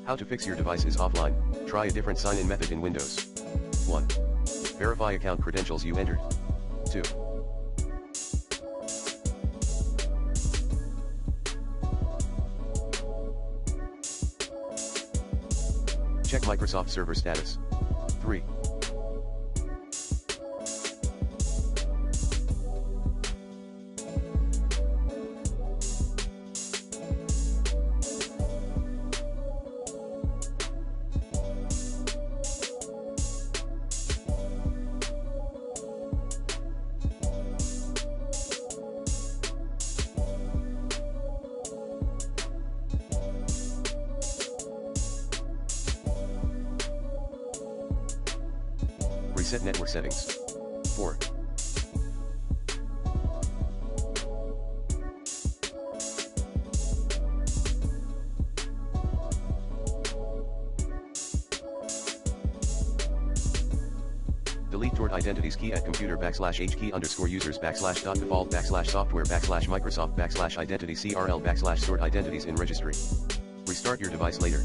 How to fix your devices offline. Try a different sign-in method in Windows. 1. Verify account credentials you entered. 2. Check Microsoft server status. 3. Reset network settings. 4. Delete stored identities key at computer \h key _users \default \software \Microsoft \identity crl /stored identities in registry. Restart your device later.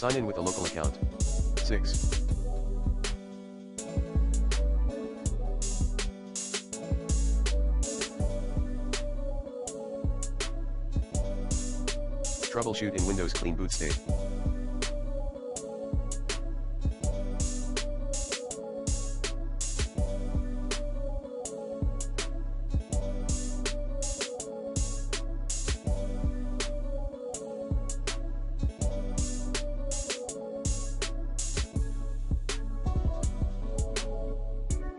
Sign in with a local account. 6. Troubleshoot in Windows Clean Boot state.